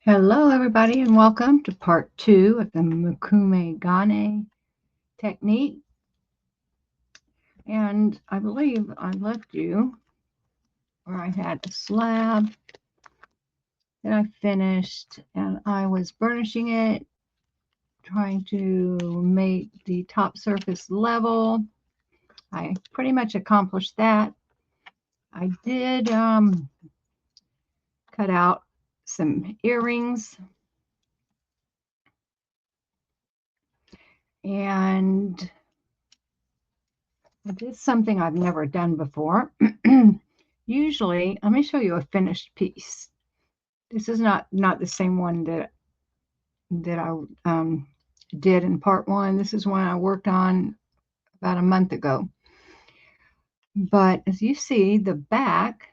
Hello, everybody, and welcome to part 2 of the Mokume Gane technique. And I believe I left you where I had a slab that I finished, and I was burnishing it, trying to make the top surface level. I pretty much accomplished that. I did cut out some earrings, and I did something I've never done before. Usually, let me show you a finished piece. This is not the same one that I did in part 1. This is one I worked on about a month ago. But as you see, the back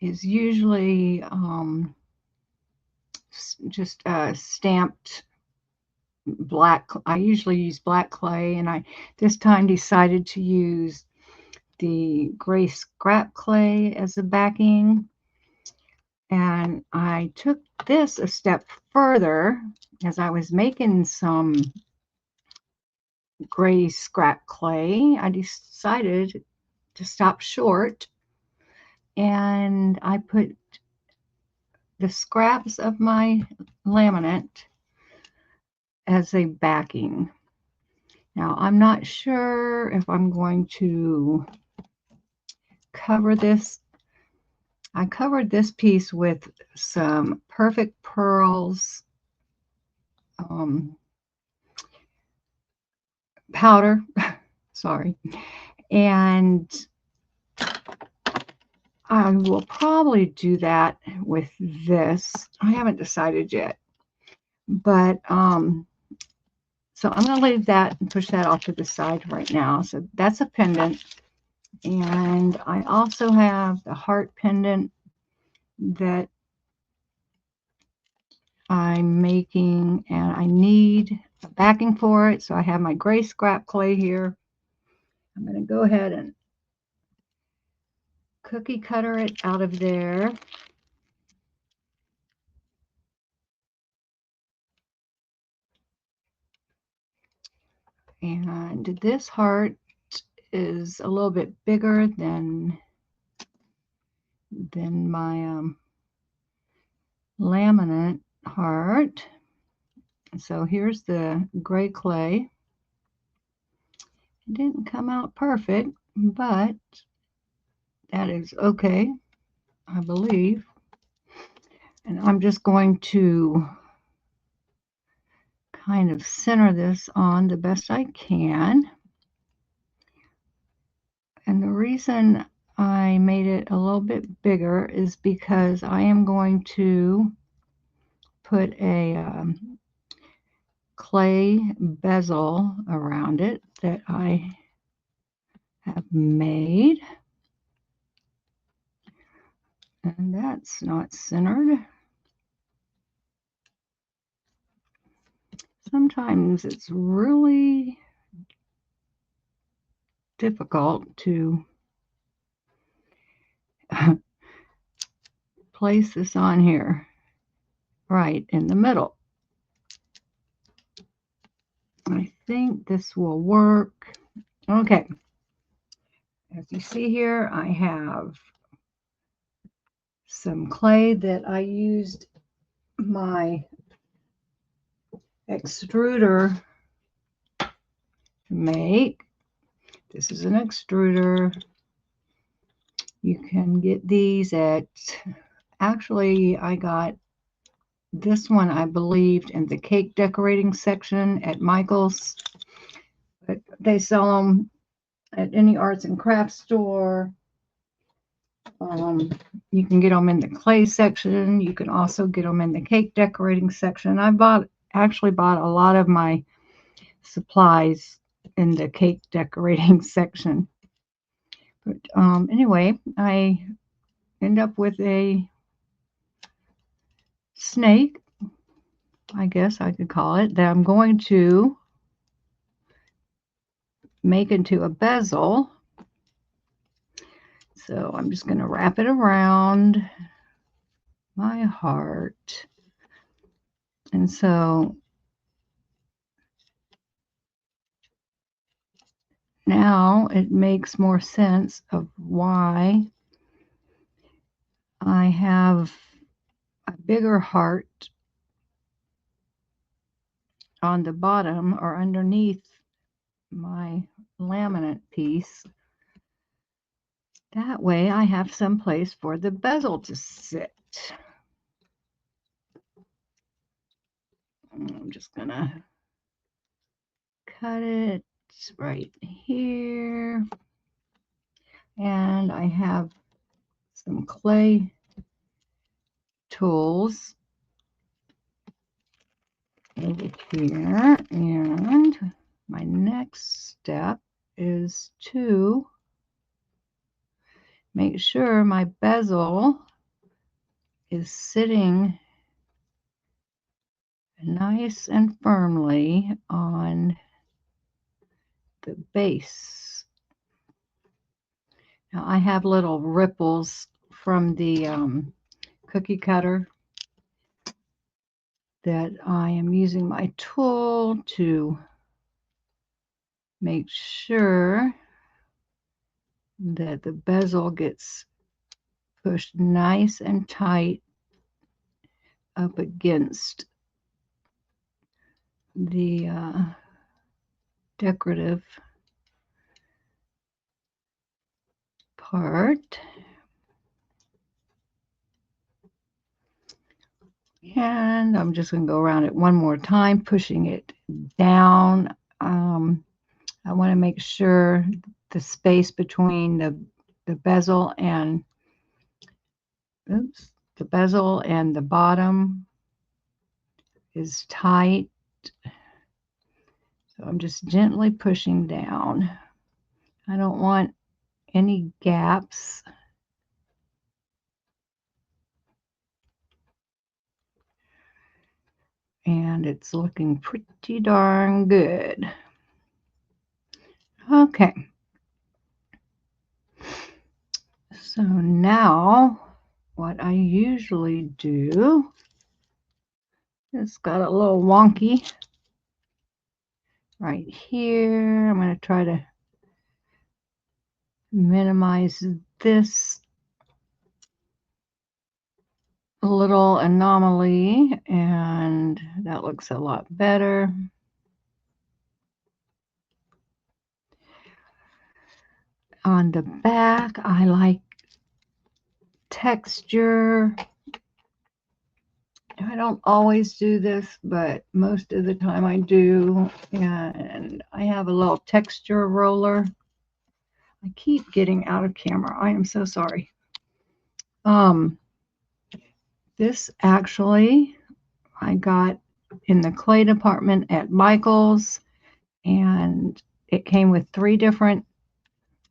is usually just stamped black. I usually use black clay, and I this time decided to use the gray scrap clay as the backing. And I took this a step further as I was making some gray scrap clay. I decided to stop short, and I put the scraps of my laminate as a backing. Now, I'm not sure if I'm going to cover this. I covered this piece with some Perfect Pearls powder, sorry, and I will probably do that with this. I haven't decided yet, but so I'm going to leave that and push that off to the side right now. So that's a pendant, and I also have the heart pendant that I'm making, and I need a backing for it. So I have my gray scrap clay here. I'm going to go ahead and cookie cutter it out of there. And this heart is a little bit bigger than my laminate heart. So here's the gray clay. It didn't come out perfect, but that is okay, I believe. And I'm just going to kind of center this on the best I can. And the reason I made it a little bit bigger is because I am going to put a clay bezel around it that I have made. And that's not centered. Sometimes it's really difficult to place this on here right in the middle. I think this will work. Okay. As you see here, I have some clay that I used my extruder to make. This is an extruder. You can get these at, actually, I got this one, I believed, in the cake decorating section at Michael's. But they sell them at any arts and crafts store. You can get them in the clay section. You can also get them in the cake decorating section. I actually bought a lot of my supplies in the cake decorating section. But anyway, I end up with a snake, I guess I could call it, that I'm going to make into a bezel. So I'm just going to wrap it around my heart. And so now it makes more sense of why I have a bigger heart on the bottom or underneath my laminate piece. That way I have some place for the bezel to sit. I'm just gonna cut it right here. And I have some clay tools over here. And my next step is to make sure my bezel is sitting nice and firmly on the base. Now I have little ripples from the cookie cutter that I am using my tool to make sure that the bezel gets pushed nice and tight up against the decorative part. And I'm just going to go around it one more time, pushing it down. I want to make sure the space between the bezel and the bezel and the bottom is tight. So I'm just gently pushing down. I don't want any gaps. And it's looking pretty darn good. Okay. So now what I usually do, it's got a little wonky right here. I'm going to try to minimize this little anomaly, and that looks a lot better. On the back, I like texture. I don't always do this, but most of the time I do. And I have a little texture roller. I keep getting out of camera. I am so sorry. This actually I got in the clay department at Michael's, and it came with 3 different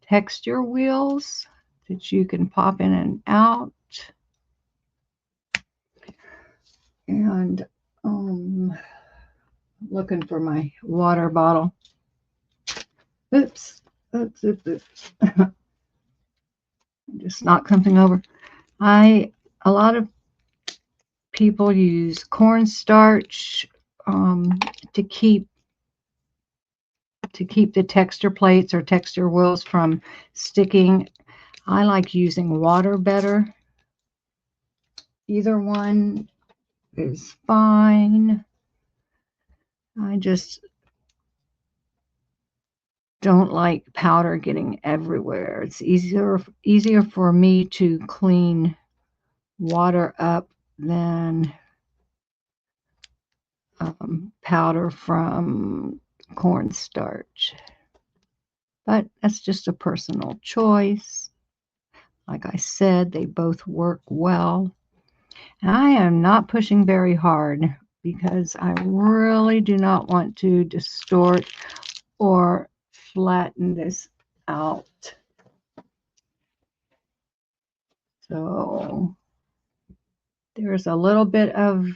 texture wheels that you can pop in and out. And looking for my water bottle. Oops. Just knocked something over. A lot of people use cornstarch to keep the texture plates or texture wheels from sticking. I like using water better. Either one is fine. I just don't like powder getting everywhere. It's easier for me to clean water up than powder from cornstarch. But that's just a personal choice. Like I said, they both work well. And I am not pushing very hard because I really do not want to distort or flatten this out. So there's a little bit of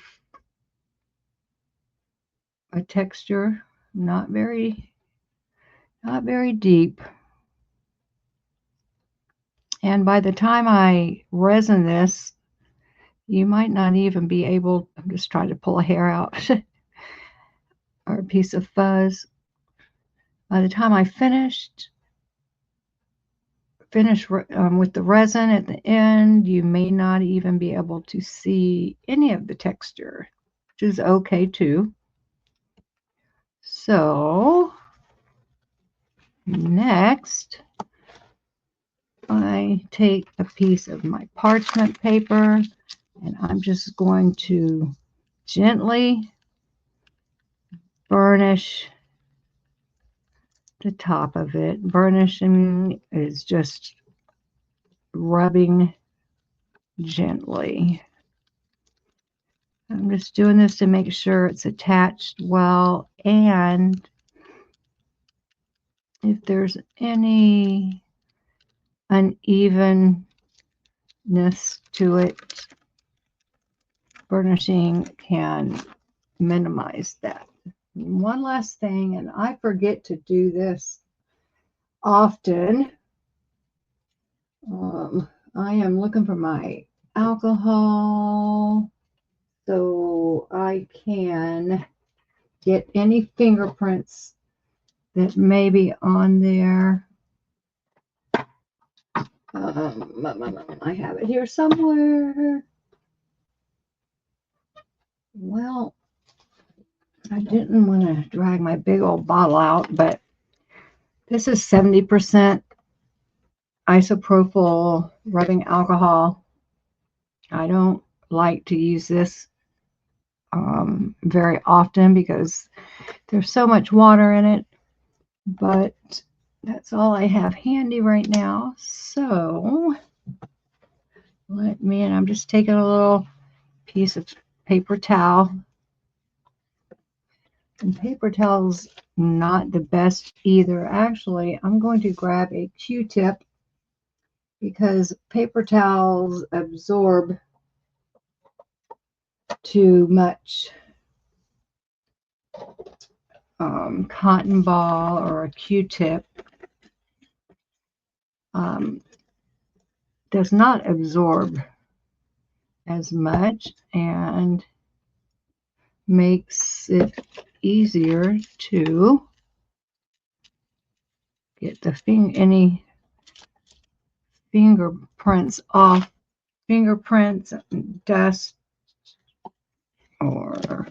a texture, not very deep. And by the time I resin this, You might not even be able, I'm just trying to pull a hair out or a piece of fuzz. By the time I finish with the resin at the end, you may not even be able to see any of the texture, which is okay too. So next, I take a piece of my parchment paper and I'm just going to gently burnish the top of it. Burnishing is just rubbing gently. I'm just doing this to make sure it's attached well, and if there's any unevenness to it, burnishing can minimize that. One last thing, and I forget to do this often. I am looking for my alcohol so I can get any fingerprints that may be on there. I have it here somewhere. Well, I didn't want to drag my big old bottle out, but this is 70% isopropyl rubbing alcohol. I don't like to use this very often because there's so much water in it, but that's all I have handy right now. So and I'm just taking a little piece of paper towel. And paper towel's not the best either. Actually, I'm going to grab a Q-tip because paper towels absorb too much. Cotton ball or a Q-tip does not absorb as much and makes it easier to get any fingerprints off, fingerprints, dust, or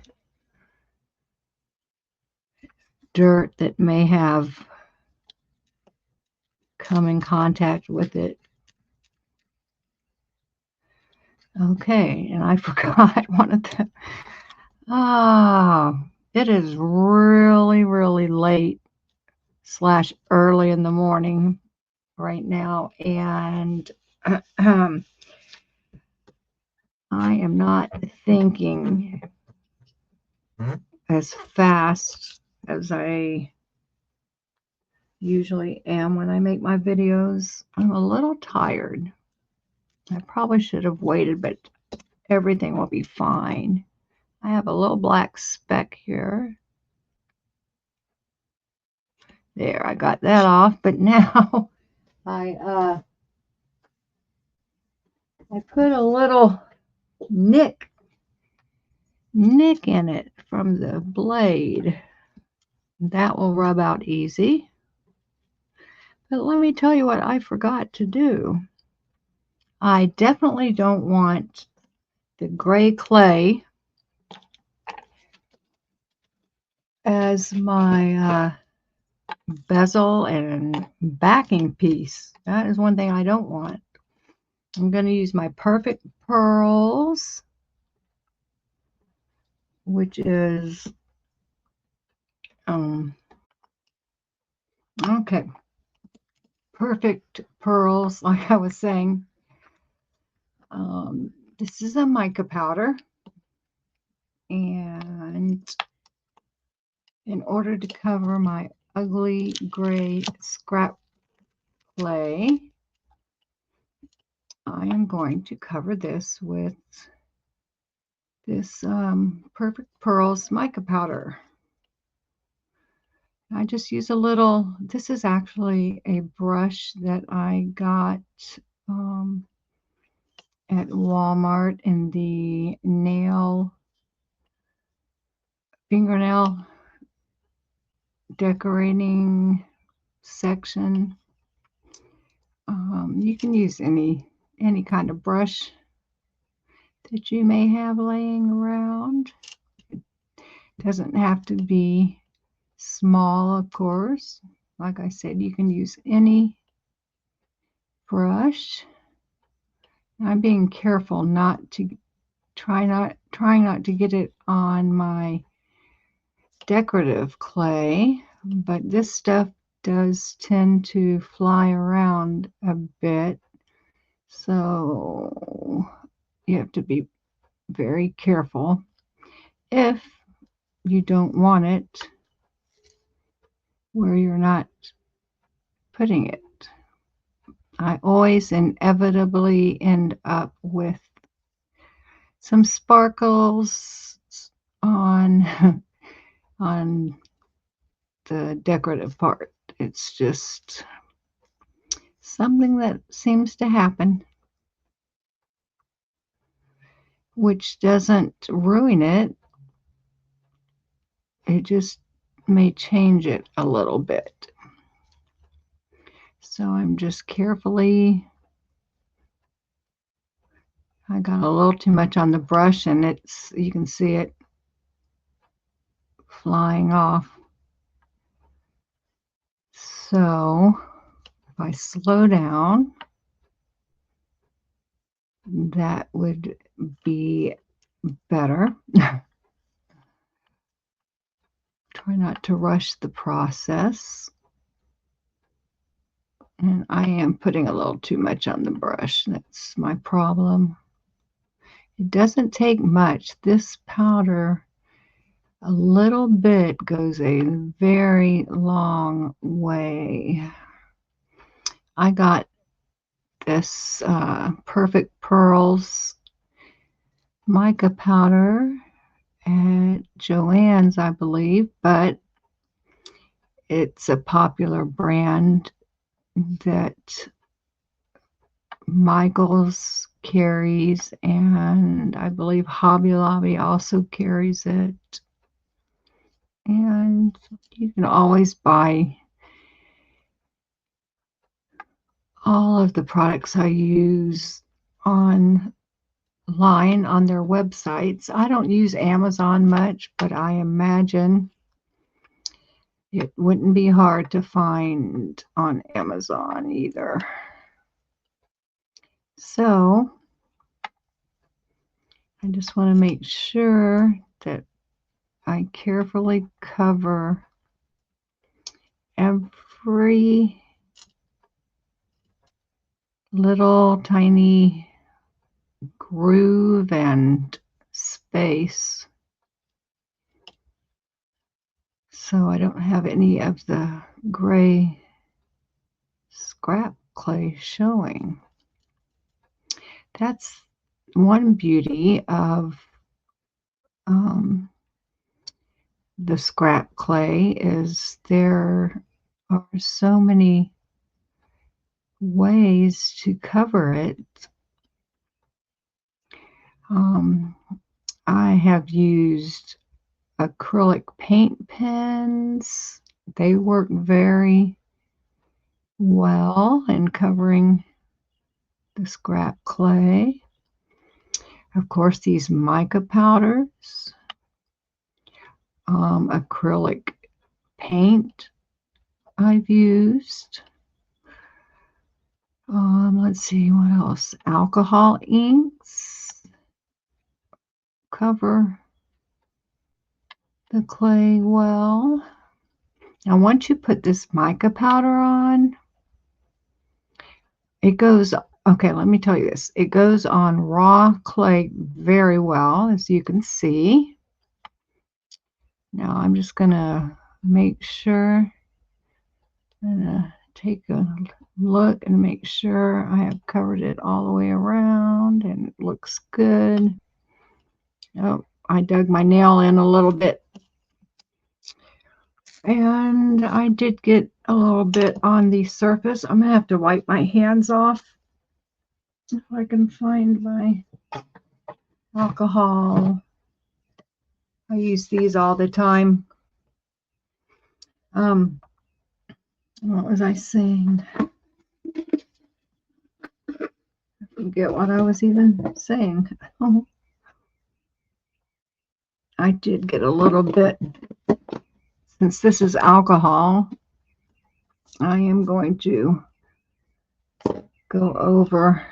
dirt that may have come in contact with it. Okay, and I forgot one of the, it is really, really late / early in the morning right now, and I am not thinking as fast as I usually am when I make my videos. I'm a little tired. I probably should have waited, but everything will be fine. I have a little black speck here. There, I got that off, but now I put a little nick in it from the blade. That will rub out easy. But let me tell you what I forgot to do. I definitely don't want the gray clay as my bezel and backing piece. That is one thing I don't want. I'm going to use my Perfect Pearls, which is okay, Perfect Pearls, like I was saying. This is a mica powder, and in order to cover my ugly gray scrap clay, I am going to cover this with this Perfect Pearls mica powder. I just use a little, this is actually a brush that I got at Walmart in the fingernail decorating section. You can use any kind of brush that you may have laying around. It doesn't have to be small, of course. Like I said, you can use any brush. I'm being careful trying not to get it on my decorative clay, but this stuff does tend to fly around a bit, so you have to be very careful if you don't want it where you're not putting it. I always inevitably end up with some sparkles on on the decorative part. It's just something that seems to happen, which doesn't ruin it. It just may change it a little bit. So I'm just carefully, I got a little too much on the brush and you can see it flying off. So if I slow down, that would be better. Try not to rush the process. And I am putting a little too much on the brush. That's my problem. It doesn't take much. This powder, a little bit goes a very long way. I got this Perfect Pearls mica powder at Joann's, I believe, but it's a popular brand that Michael's carries, and I believe Hobby Lobby also carries it. And you can always buy all of the products I use online on their websites. I don't use Amazon much, but I imagine it wouldn't be hard to find on Amazon either. So I just want to make sure that I carefully cover every little tiny groove and space so I don't have any of the gray scrap clay showing. That's one beauty of the scrap clay, is there are so many ways to cover it. I have used acrylic paint pens. They work very well in covering the scrap clay. Of course, these mica powders, acrylic paint I've used. Let's see, what else? Alcohol inks cover the clay well. Now, once you put this mica powder on, it goes, okay, let me tell you this. It goes on raw clay very well, as you can see. Now, I'm just going to make sure, I'm going to take a look and make sure I have covered it all the way around and it looks good. Oh, I dug my nail in a little bit. And I did get a little bit on the surface. I'm going to have to wipe my hands off If I can find my alcohol. I use these all the time. What was I saying? I forget what I was even saying. Oh, I did get a little bit. Since this is alcohol, I am going to go over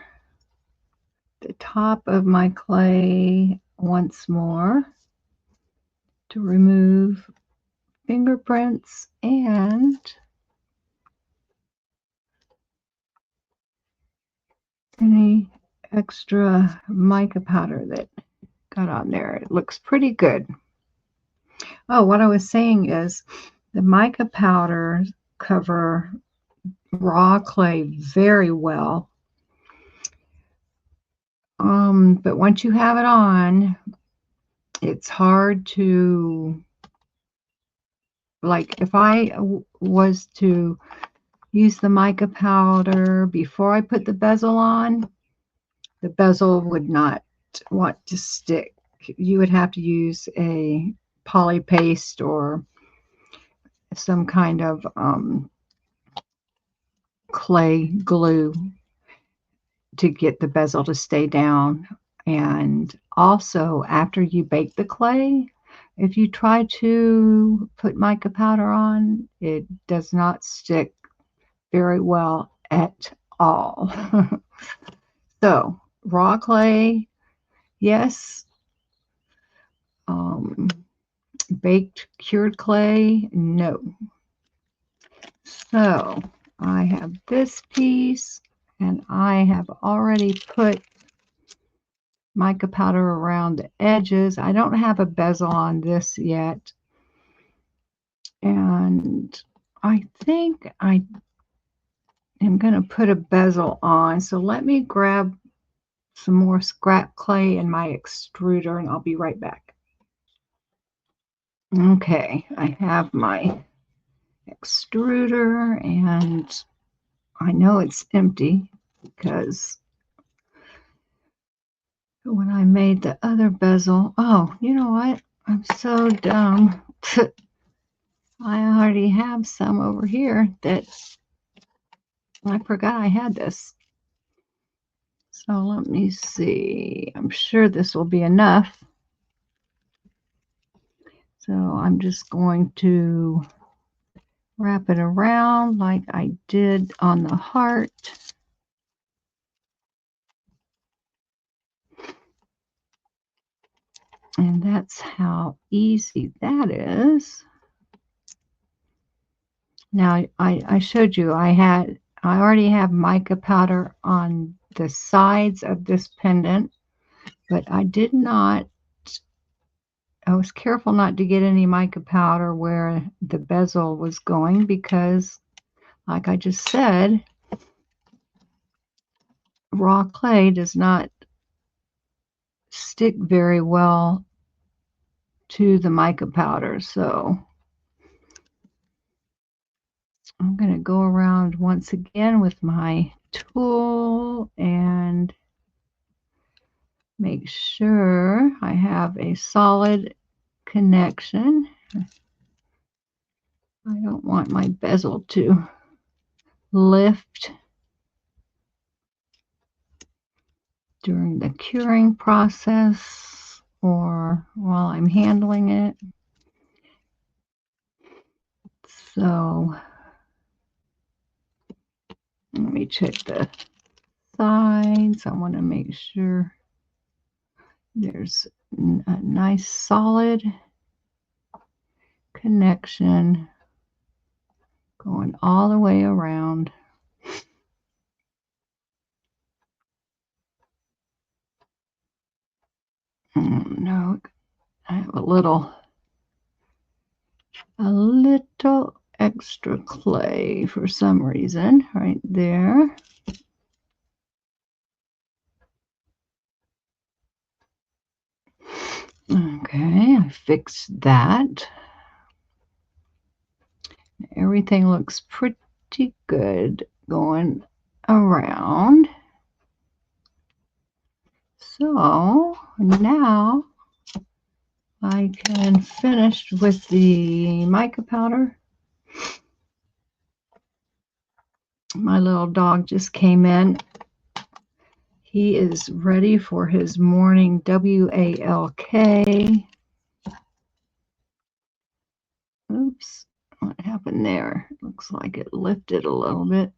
the top of my clay once more to remove fingerprints and any extra mica powder that got on there. It looks pretty good. Oh, what I was saying is the mica powders cover raw clay very well. But once you have it on, it's hard to, like, if I was to use the mica powder before I put the bezel on, the bezel would not want to stick. You would have to use a poly paste or some kind of clay glue to get the bezel to stay down. And also, after you bake the clay, if you try to put mica powder on, it does not stick very well at all. So, raw clay, yes. Baked cured clay, no. So, I have this piece, and I have already put mica powder around the edges. I don't have a bezel on this yet. And I think I am going to put a bezel on. So let me grab some more scrap clay in my extruder and I'll be right back. Okay, I have my extruder and I know it's empty because when I made the other bezel, oh, you know what? I'm so dumb. I already have some over here that I forgot I had this. So let me see. I'm sure this will be enough. So I'm just going to wrap it around like I did on the heart. And that's how easy that is. Now I showed you I already have mica powder on the sides of this pendant, but I was careful not to get any mica powder where the bezel was going because, like I just said, raw clay does not stick very well to the mica powder. So I'm going to go around once again with my tool and make sure I have a solid connection. I don't want my bezel to lift during the curing process or while I'm handling it. So let me check the sides. I want to make sure there's a nice solid connection going all the way around. No, I have a little extra clay for some reason right there. Okay, I fixed that. Everything looks pretty good going around. So now I can finish with the mica powder. My little dog just came in. He is ready for his morning WALK. Oops, what happened there? Looks like it lifted a little bit.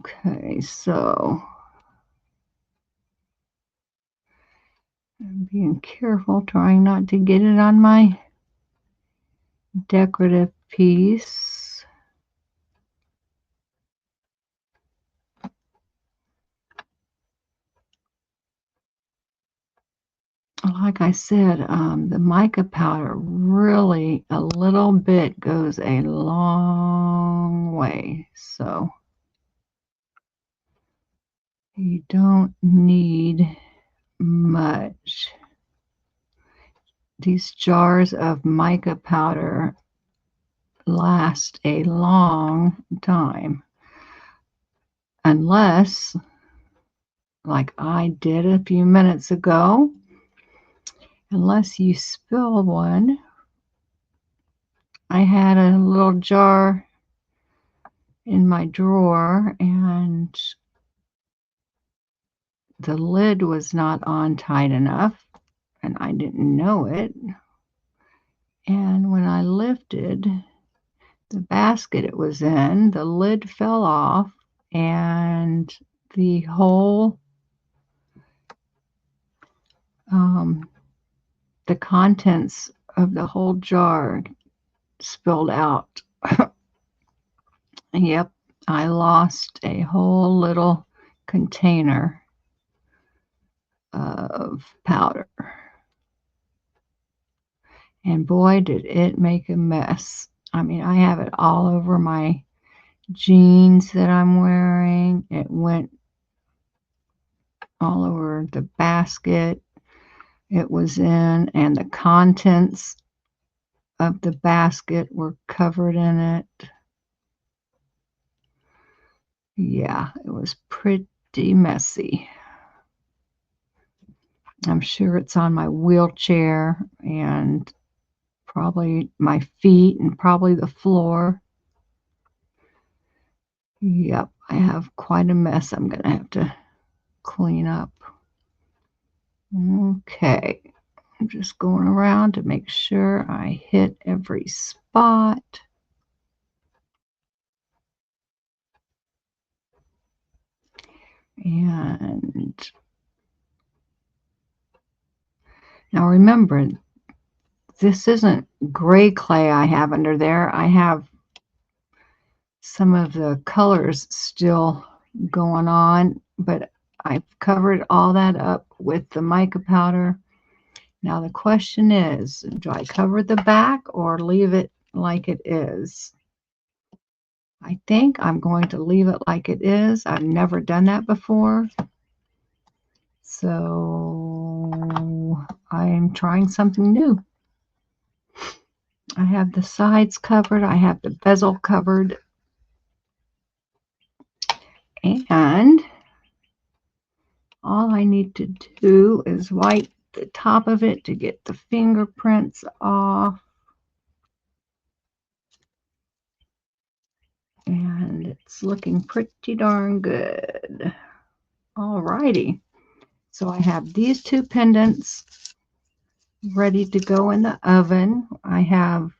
Okay, so I'm being careful, trying not to get it on my decorative piece. Like I said, the mica powder really, a little bit goes a long way. So you don't need much. These jars of mica powder last a long time. Unless, like I did a few minutes ago, unless you spill one. I had a little jar in my drawer and the lid was not on tight enough and I didn't know it. And when I lifted the basket it was in, the lid fell off and the whole the contents of the whole jar spilled out. Yep, I lost a whole little container of powder. And boy, did it make a mess. I mean, I have it all over my jeans that I'm wearing. It went all over the basket it was in, and the contents of the basket were covered in it. Yeah, it was pretty messy. I'm sure it's on my wheelchair and probably my feet and probably the floor. Yep, I have quite a mess I'm going to have to clean up. Okay, I'm just going around to make sure I hit every spot. And now remember, this isn't gray clay I have under there. I have some of the colors still going on, but I've covered all that up with the mica powder. Now the question is, do I cover the back or leave it like it is? I think I'm going to leave it like it is. I've never done that before. So I'm trying something new. I have the sides covered. I have the bezel covered. And all I need to do is wipe the top of it to get the fingerprints off. And it's looking pretty darn good. Alrighty. So I have these two pendants ready to go in the oven. I have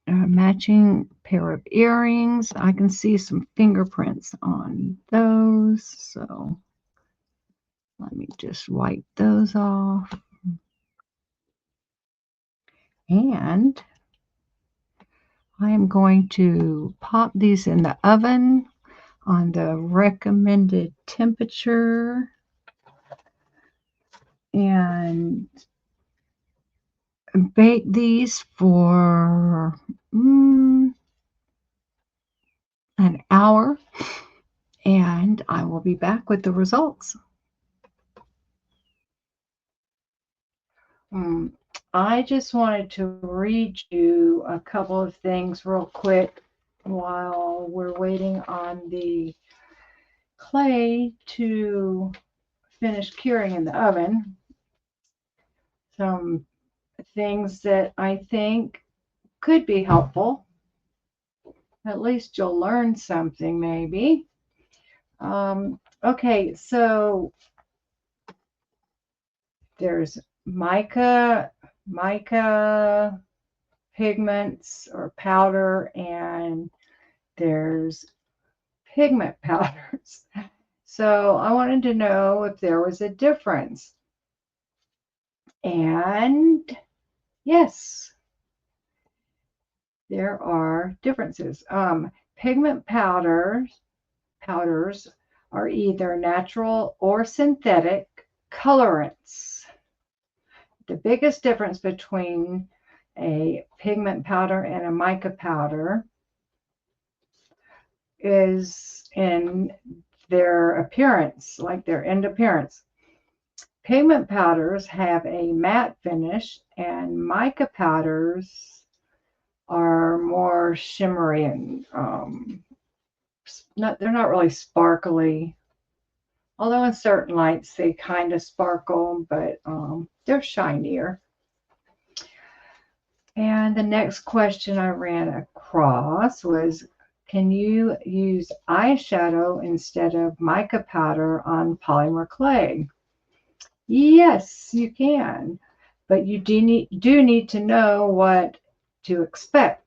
a matching pair of earrings. I can see some fingerprints on those. So let me just wipe those off. And I am going to pop these in the oven on the recommended temperature and bake these for an hour, and I will be back with the results. I just wanted to read you a couple of things real quick while we're waiting on the clay to finish curing in the oven. Some things that I think could be helpful. At least you'll learn something, maybe. Okay, so there's mica pigments or powder, and there's pigment powders. So I wanted to know if there was a difference. And yes, there are differences. Pigment powders are either natural or synthetic colorants. The biggest difference between a pigment powder and a mica powder is in their appearance, like their end appearance. Pigment powders have a matte finish, and mica powders are more shimmery and they're not really sparkly. Although in certain lights they kind of sparkle, but they're shinier. And the next question I ran across was, can you use eyeshadow instead of mica powder on polymer clay? Yes, you can, but you do need to know what to expect.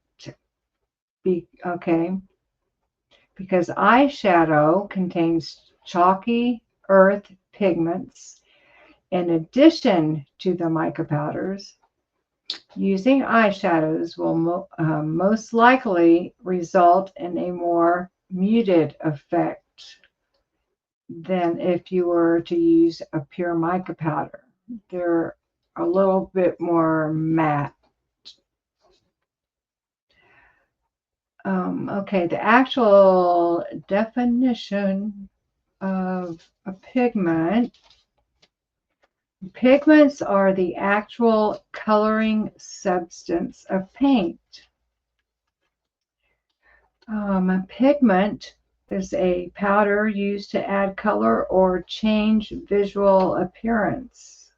Okay, because eyeshadow contains chalky earth pigments in addition to the mica powders. Using eyeshadows will most likely result in a more muted effect than if you were to use a pure mica powder. They're a little bit more matte. Okay, the actual definition of a pigment. Pigments are the actual coloring substance of paint. A pigment is a powder used to add color or change visual appearance.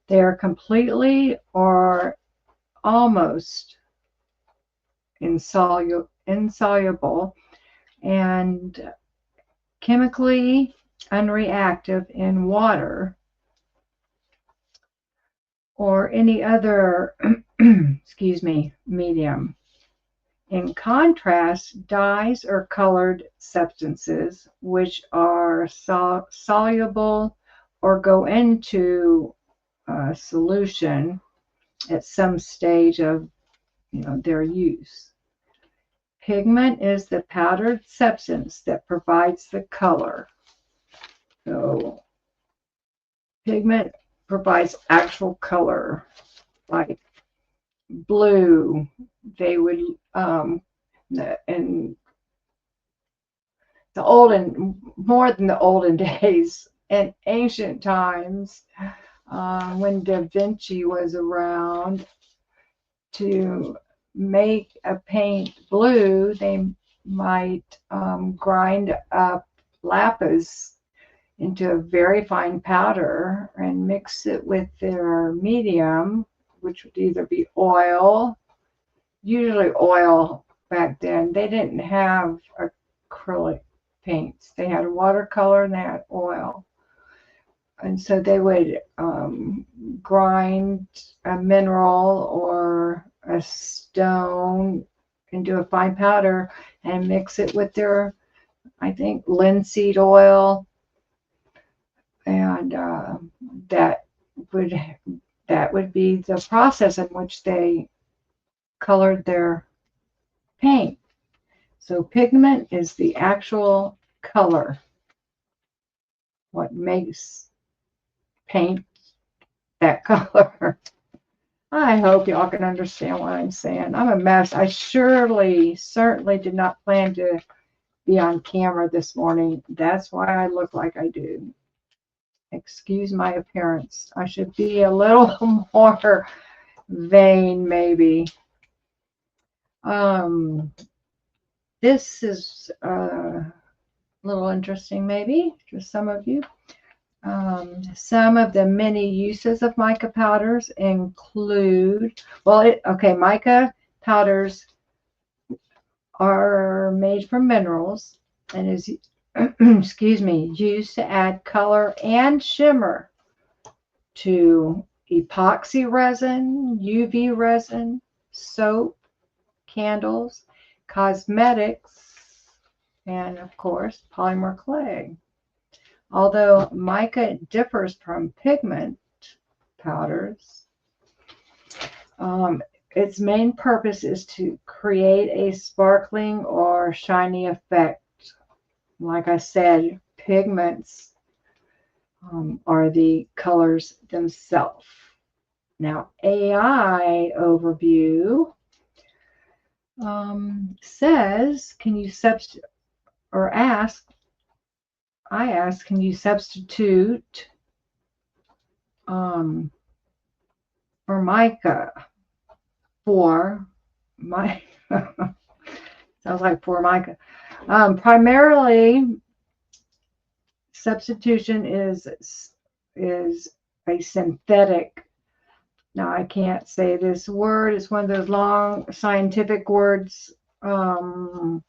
They are completely or almost insoluble and chemically unreactive in water or any other medium. In contrast, dyes or colored substances which are soluble or go into solution at some stage of their use. Pigment is the powdered substance that provides the color. So pigment provides actual color, like blue. They would in the more than the olden days, in ancient times, when Da Vinci was around, to make a paint blue, they might grind up lapis into a very fine powder and mix it with their medium, which would either be oil, usually oil back then. They didn't have acrylic paints. They had watercolor and they had oil. And so they would grind a mineral or a stone into a fine powder and mix it with their, I think, linseed oil, and that would be the process in which they colored their paint. So pigment is the actual color, what makes paint that color. I hope y'all can understand what I'm saying. I'm a mess. I certainly did not plan to be on camera this morning. That's why I look like I do. Excuse my appearance. I should be a little more vain, maybe. This is A little interesting, maybe, for some of you. Some of the many uses of mica powders include, well, okay, mica powders are made from minerals and is, excuse me, used to add color and shimmer to epoxy resin, UV resin, soap, candles, cosmetics, and of course, polymer clay. Although mica differs from pigment powders, its main purpose is to create a sparkling or shiny effect. Like I said, pigments are the colors themselves. Now, AI overview says, can you substitute, or ask, I ask, can you substitute for mica for my sounds like for mica. Primarily, substitution is a synthetic. Now I can't say this word. It's one of those long scientific words. Fluoro.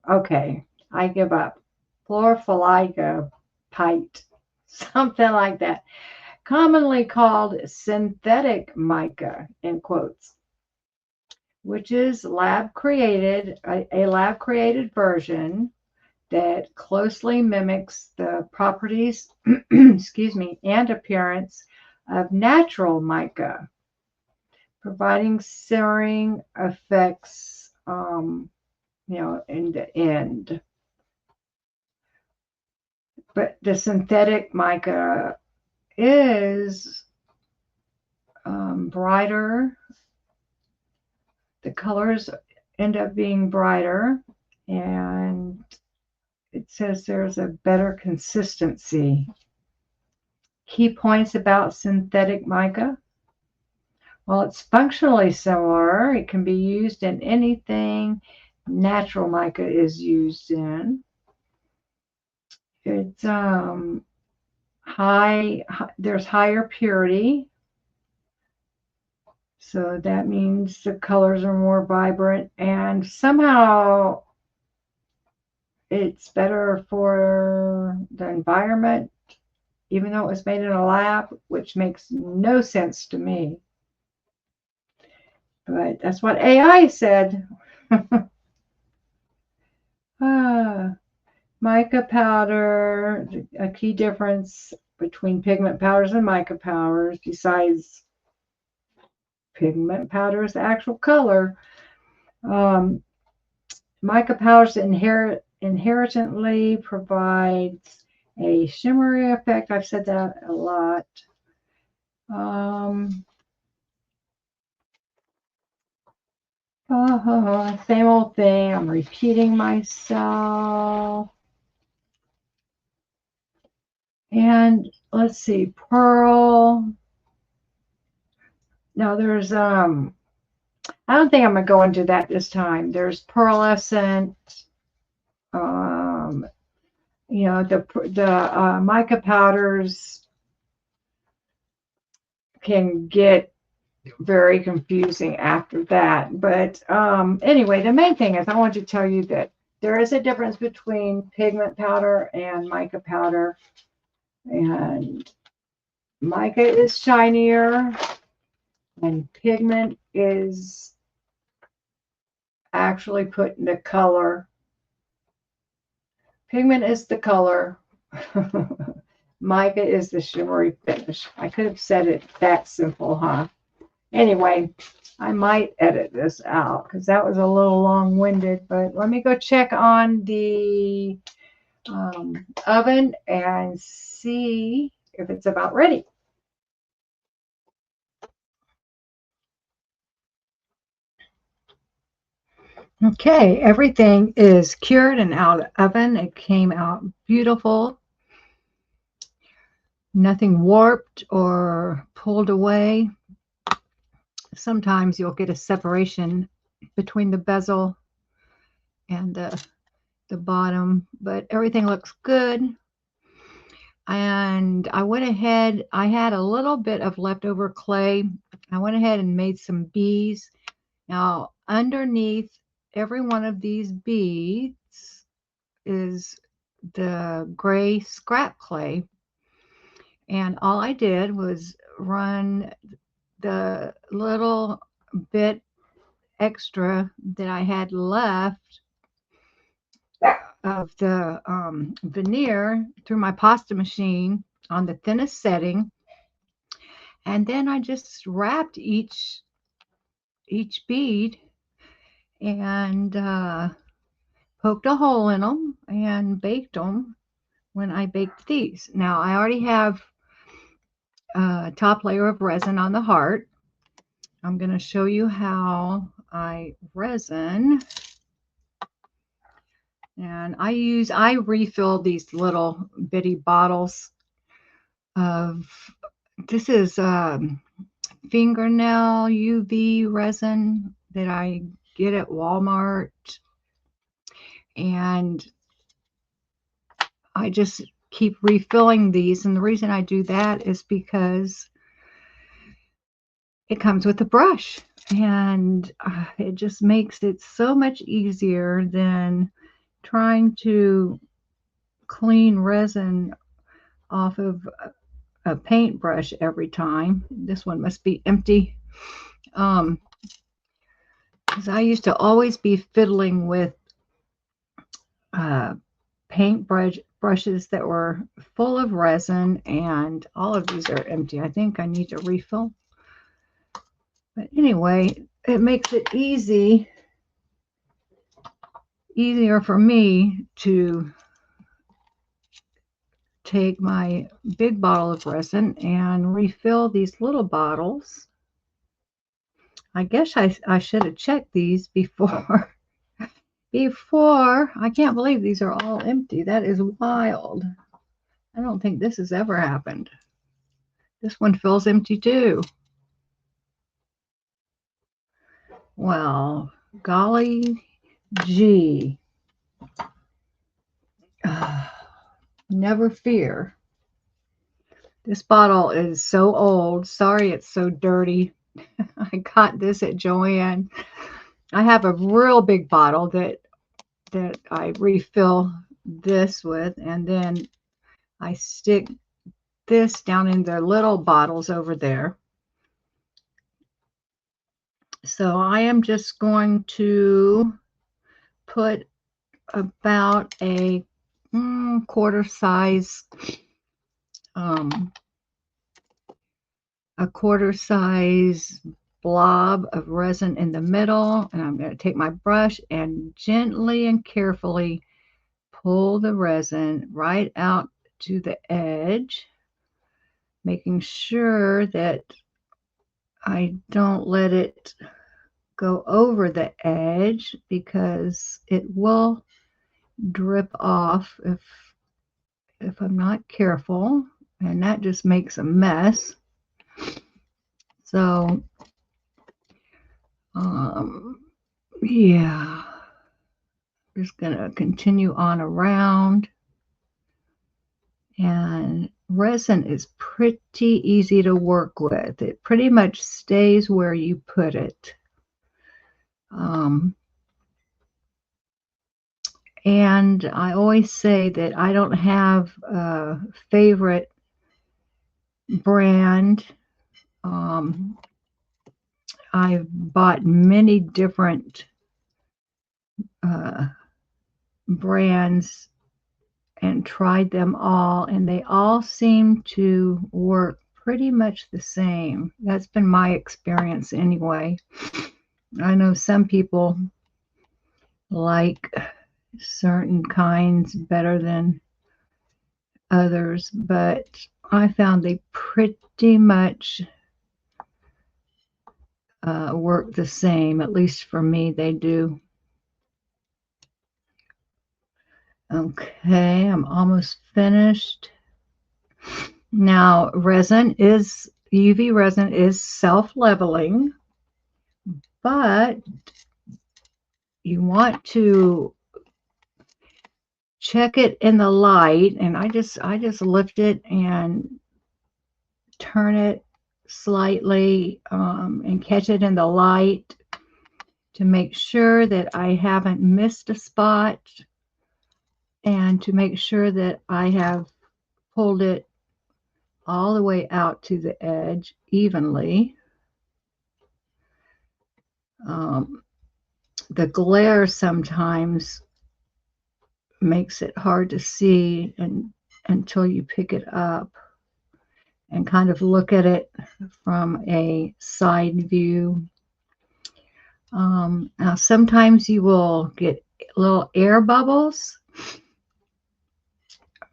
Okay, I give up. Fluorphalipite, something like that. Commonly called synthetic mica, in quotes, which is lab created, a lab created version that closely mimics the properties, excuse me, and appearance of natural mica, providing simmering effects, in the end. But the synthetic mica is brighter. The colors end up being brighter, and it says there's a better consistency. Key points about synthetic mica. Well, it's functionally similar. It can be used in anything natural mica is used in. It's there's higher purity. So that means the colors are more vibrant, and somehow it's better for the environment, even though it was made in a lab, which makes no sense to me. But that's what AI said. Mica powder, a key difference between pigment powders and mica powders, besides pigment powder's actual color. Mica powders inherently provides a shimmery effect. I've said that a lot. Same old thing. I'm repeating myself. And let's see, pearl. Now there's I don't think I'm gonna go into that this time. There's pearlescent. The mica powders can get very confusing after that. But anyway, the main thing is I want to tell you that there is a difference between pigment powder and mica powder. And mica is shinier, and pigment is actually putting the color. Pigment is the color. Mica is the shimmery finish. I could have said it that simple, huh? Anyway, I might edit this out because that was a little long-winded, but let me go check on the oven and see if it's about ready. Okay, everything is cured and out of the oven. It came out beautiful. Nothing warped or pulled away. Sometimes you'll get a separation between the bezel and the bottom, but everything looks good. And I went ahead, I had a little bit of leftover clay. I went ahead and made some beads. Now, underneath every one of these beads is the gray scrap clay. And all I did was run the little bit extra that I had left of the veneer through my pasta machine on the thinnest setting, and then I just wrapped each bead and poked a hole in them and baked them when I baked these. Now I already have a top layer of resin on the heart. I'm going to show you how I resin. And I refill these little bitty bottles of, this is fingernail UV resin that I get at Walmart. And I just keep refilling these. And the reason I do that is because it comes with a brush. And it just makes it so much easier than trying to clean resin off of a paintbrush every time. This one must be empty. Because I used to always be fiddling with paint brushes that were full of resin, and all of these are empty. I think I need to refill. But anyway, it makes it easier for me to take my big bottle of resin and refill these little bottles. I guess I should have checked these before. I can't believe these are all empty. That is wild. I don't think this has ever happened. This one feels empty too. Well, golly gee. Never fear. This bottle is so old. Sorry it's so dirty. I got this at Joann. I have a real big bottle that I refill this with, and then I stick this down in the little bottles over there. So I am just going to put about a quarter size blob of resin in the middle, and I'm going to take my brush and gently and carefully pull the resin right out to the edge, making sure that I don't let it go over the edge, because it will drip off if I'm not careful, and that just makes a mess. So yeah, just gonna continue on around. And resin is pretty easy to work with. It pretty much stays where you put it. And I always say that I don't have a favorite brand. I've bought many different brands and tried them all, and they all seem to work pretty much the same. That's been my experience anyway. I know some people like certain kinds better than others, but I found they pretty much work the same. At least for me, they do. Okay, I'm almost finished. Now, UV resin is self-leveling, but you want to check it in the light, and I just lift it and turn it slightly and catch it in the light to make sure that I haven't missed a spot, and to make sure that I have pulled it all the way out to the edge evenly. The glare sometimes makes it hard to see until you pick it up and kind of look at it from a side view. Now sometimes you will get little air bubbles.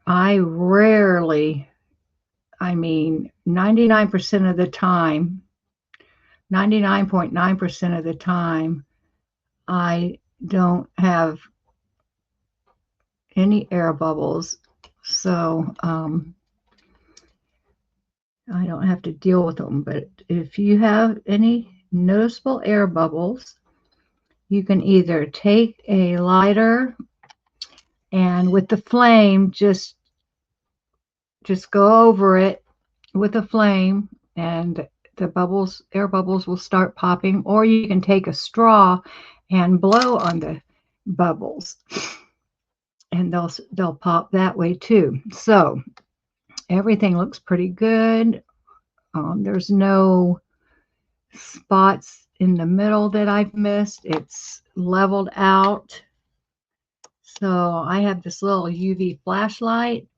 I rarely, I mean 99% of the time, 99.9% of the time, I don't have any air bubbles, so I don't have to deal with them. But if you have any noticeable air bubbles, you can either take a lighter and with the flame just go over it with a flame, and the air bubbles will start popping, or you can take a straw and blow on the bubbles and they'll pop that way too. So everything looks pretty good. There's no spots in the middle that I've missed. It's leveled out. So I have this little UV flashlight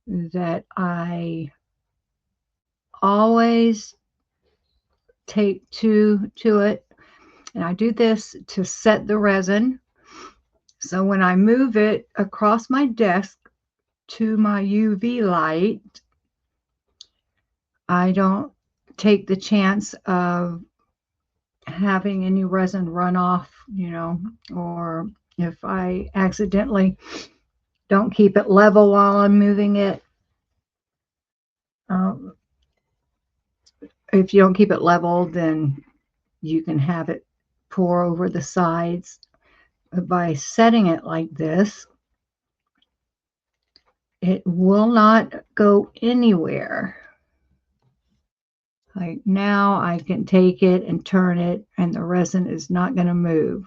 that I always take to it, and I do this to set the resin. So when I move it across my desk to my UV light, I don't take the chance of having any resin run off, or if I accidentally don't keep it level while I'm moving it. If you don't keep it level, then you can have it pour over the sides. But by setting it like this, it will not go anywhere. Like now I can take it and turn it and the resin is not going to move.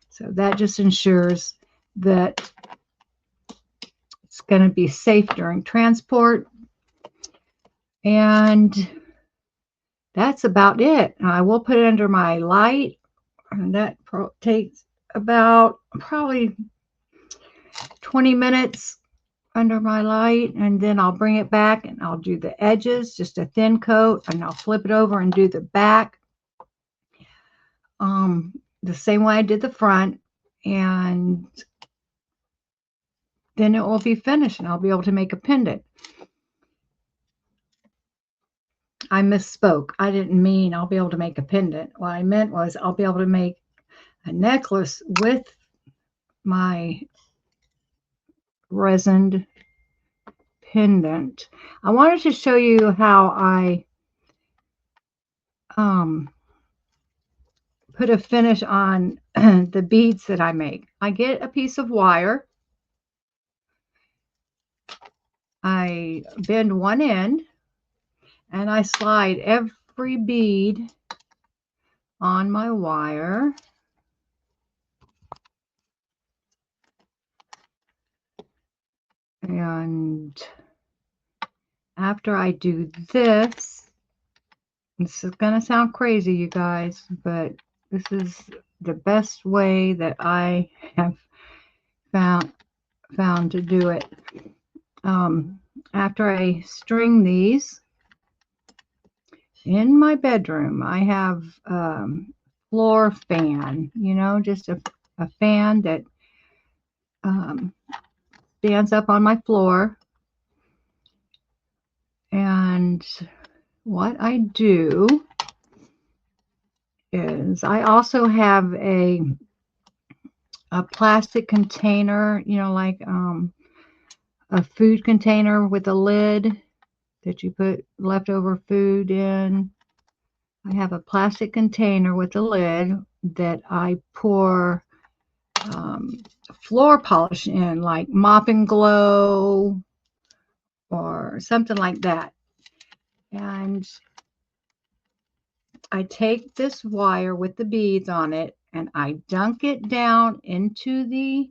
So that just ensures that it's going to be safe during transport. And that's about it. I will put it under my light, and that takes about probably 20 minutes under my light, and then I'll bring it back and I'll do the edges, just a thin coat, and I'll flip it over and do the back the same way I did the front, and then it will be finished and I'll be able to make a pendant. I misspoke. I didn't mean I'll be able to make a pendant. What I meant was I'll be able to make a necklace with my resined pendant. I wanted to show you how I put a finish on the beads that I make. I get a piece of wire. I bend one end and I slide every bead on my wire. And after I do this is going to sound crazy, you guys, but this is the best way that I have found to do it. After I string these in my bedroom, I have floor fan, just a fan that stands up on my floor. And what I do is I also have a plastic container, like a food container with a lid that you put leftover food in. I have a plastic container with a lid that I pour floor polish in, like Mop and Glow or something like that. And I take this wire with the beads on it and I dunk it down into the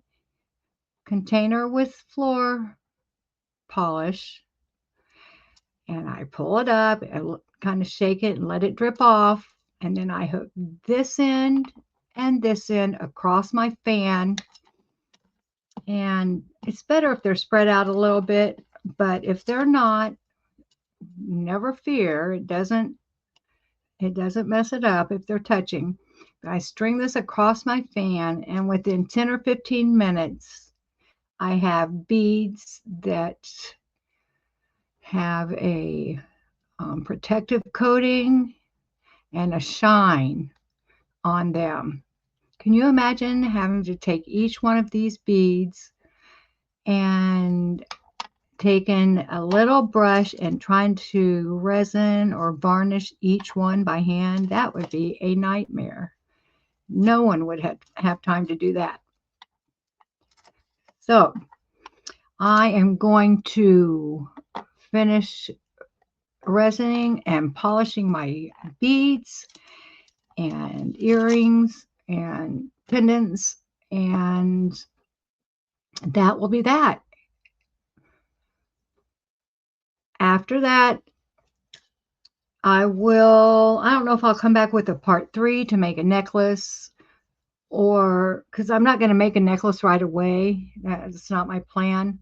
container with floor polish, and I pull it up and kind of shake it and let it drip off, and then I hook this end and this end across my fan. And it's better if they're spread out a little bit, but if they're not, never fear, it doesn't mess it up if they're touching. But I string this across my fan, and within 10 or 15 minutes I have beads that have a protective coating and a shine on them. Can you imagine having to take each one of these beads and taking a little brush and trying to resin or varnish each one by hand? That would be a nightmare. No one would have time to do that. So I am going to finish resining and polishing my beads and earrings and pendants, and that will be that. After that, I don't know if I'll come back with a part 3 to make a necklace, or because I'm not going to make a necklace right away. That's not my plan.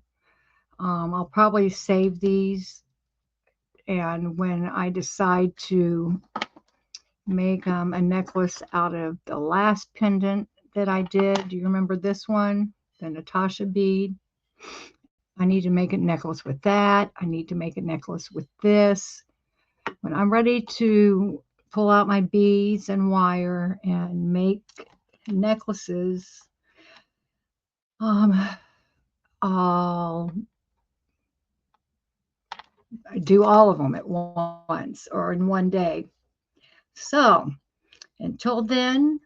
I'll probably save these, and when I decide to make a necklace out of the last pendant that I did, do you remember this one, the Natasha bead? I need to make a necklace with that. I need to make a necklace with this. When I'm ready to pull out my beads and wire and make necklaces, I'll do all of them at once or in one day. So until then,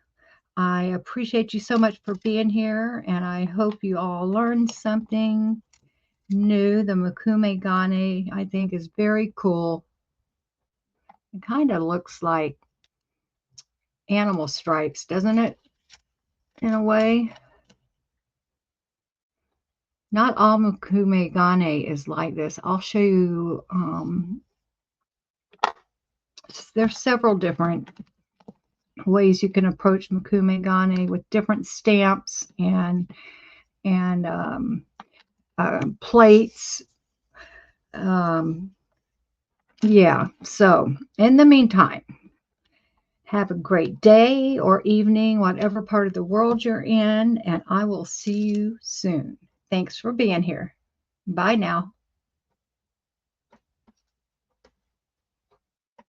I appreciate you so much for being here, and I hope you all learned something new. The Mokume Gane, I think, is very cool. It kind of looks like animal stripes, doesn't it? In a way. Not all Mokume Gane is like this. I'll show you. There's several different ways you can approach Mokume Gane with different stamps and plates. Yeah, so in the meantime, have a great day or evening, whatever part of the world you're in, and I will see you soon. Thanks for being here. Bye now.